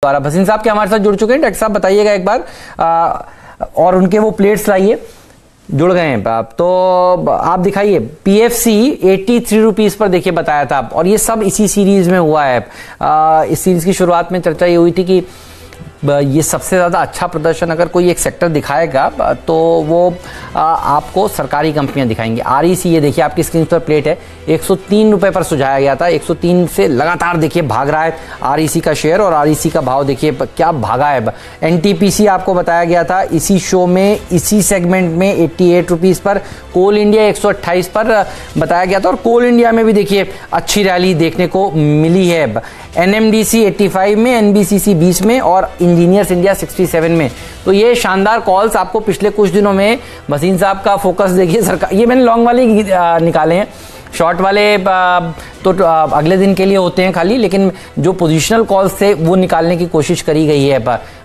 द्वारा भसीन साहब के हमारे साथ जुड़ चुके हैं। डॉक्टर साहब बताइएगा एक बार और उनके वो प्लेट्स लाइए, जुड़ गए हैं आप तो आप दिखाइए। पीएफसी 83 रुपीज पर देखिए बताया था और ये सब इसी सीरीज में हुआ है। इस सीरीज की शुरुआत में चर्चा ये हुई थी कि ये सबसे ज़्यादा अच्छा प्रदर्शन अगर कोई एक सेक्टर दिखाएगा तो वो आपको सरकारी कंपनियां दिखाएंगी। आरईसी ये देखिए आपकी स्क्रीन पर प्लेट है, 103 रुपए पर सुझाया गया था, 103 से लगातार देखिए भाग रहा है आरईसी का शेयर और आरईसी का भाव देखिए क्या भागा है। एनटीपीसी आपको बताया गया था इसी शो में, इसी सेगमेंट में 88 रुपीज़ पर। कोल इंडिया 128 पर बताया गया था और कोल इंडिया में भी देखिए अच्छी रैली देखने को मिली है। एनएमडीसी 85 में, एनबीसीसी 20 में और इंजीनियर्स इंडिया 67 में। तो ये शानदार कॉल्स आपको पिछले कुछ दिनों में भसीन साहब का फोकस देखिए सरकार, ये मैंने लॉन्ग वाले निकाले हैं, शॉर्ट वाले तो अगले दिन के लिए होते हैं खाली, लेकिन जो पोजीशनल कॉल्स थे वो निकालने की कोशिश करी गई है।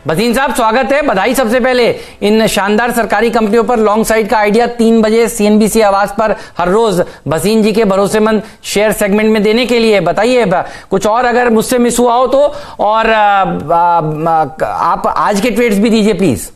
भसीन साहब स्वागत है, बधाई सबसे पहले इन शानदार सरकारी कंपनियों पर लॉन्ग साइड का आइडिया 3 बजे सीएनबीसी आवाज पर हर रोज भसीन जी के भरोसेमंद शेयर सेगमेंट में देने के लिए। बताइए कुछ और अगर मुझसे मिस हुआ हो तो, और आप आज के ट्रेड्स भी दीजिए प्लीज।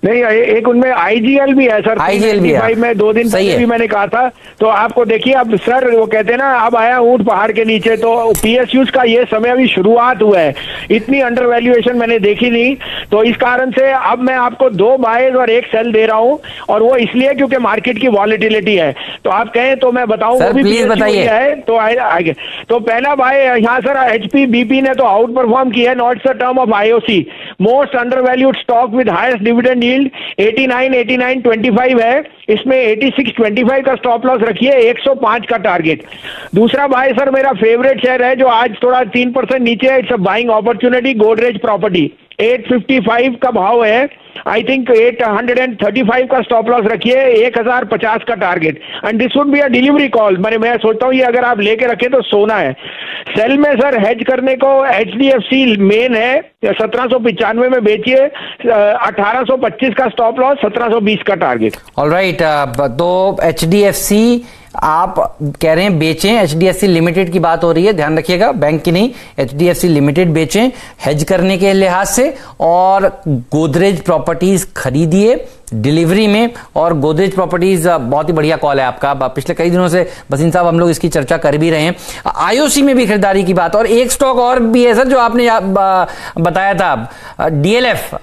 नहीं, एक उनमें आईजीएल भी है सर, आईजीएल भी है। मैं 2 दिन पहले भी मैंने कहा था, तो आपको देखिए अब सर वो कहते हैं ना अब आया ऊंट पहाड़ के नीचे, तो पीएसयूज का ये समय अभी शुरुआत हुआ है, इतनी अंडर वैल्यूएशन मैंने देखी नहीं, तो इस कारण से अब मैं आपको 2 बायज और 1 सेल दे रहा हूं, और वो इसलिए क्योंकि मार्केट की वॉलेटिलिटी है। तो आप कहें तो मैं बताऊं वो भी बताइए है तो आगे। तो पहला बाय यहाँ सर एचपी बीपी ने तो आउट परफॉर्म किया है, notes the term of IOC, most undervalued stock with highest dividend yield 89.25 है, इसमें 86.25 का स्टॉप लॉस रखिए, 105 का टारगेट। दूसरा बाय सर मेरा फेवरेट शेयर है जो आज थोड़ा 3% नीचे है, it's a buying opportunity, Godrej property, 855 का भाव है, आई थिंक 835 का स्टॉप लॉस रखिए, 1050 का target, and this would be a delivery call. मैं सोचता हूँ ये अगर आप लेके रखें तो सोना है। सेल में सर हेज करने को एचडीएफसी मेन है, 1795 में बेचिए, 1825 का स्टॉप लॉस, 1720 का टारगेट। ऑलराइट, तो एचडीएफसी आप कह रहे हैं बेचें, एचडीएफसी लिमिटेड की बात हो रही है, ध्यान रखिएगा, बैंक की नहीं, एचडीएफसी लिमिटेड बेचें हेज करने के लिहाज से, और गोदरेज प्रॉपर्टीज खरीदिए डिलीवरी में। और गोदरेज प्रॉपर्टीज बहुत ही बढ़िया कॉल है आपका, पिछले कई दिनों से भसीन साहब हम लोग इसकी चर्चा कर भी रहे हैं। आईओसी में भी खरीदारी की बात, और एक स्टॉक और भी है सर जो आपने बताया था, डीएलएफ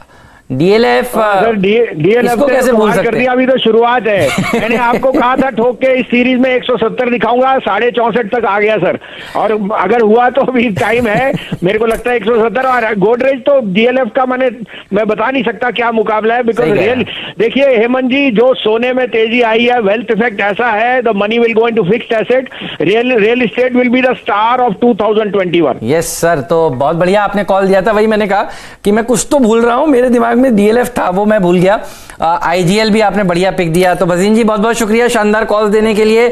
इसको कैसे भूल सकते हैं? अभी तो शुरुआत है, मैंने आपको कहा था ठोक के इस सीरीज में 170 दिखाऊंगा, 64.5 तक आ गया सर, और अगर हुआ तो अभी टाइम है, मेरे को लगता है 170। और गोदरेज तो डीएलएफ का मैं बता नहीं सकता क्या मुकाबला है, बिकॉज रियल देखिए हेमंत जी, जो सोने में तेजी आई है, वेल्थ इफेक्ट ऐसा है, the money will go into fixed asset, real estate will be the star of 2021। Yes sir, तो बहुत बढ़िया आपने कॉल दिया था, वही मैंने कहा कि मैं कुछ तो भूल रहा हूं, मेरे दिमाग में डीएलएफ था वो मैं भूल गया। आईजीएल भी आपने बढ़िया पिक दिया। तो भसीन जी बहुत बहुत शुक्रिया शानदार कॉल देने के लिए।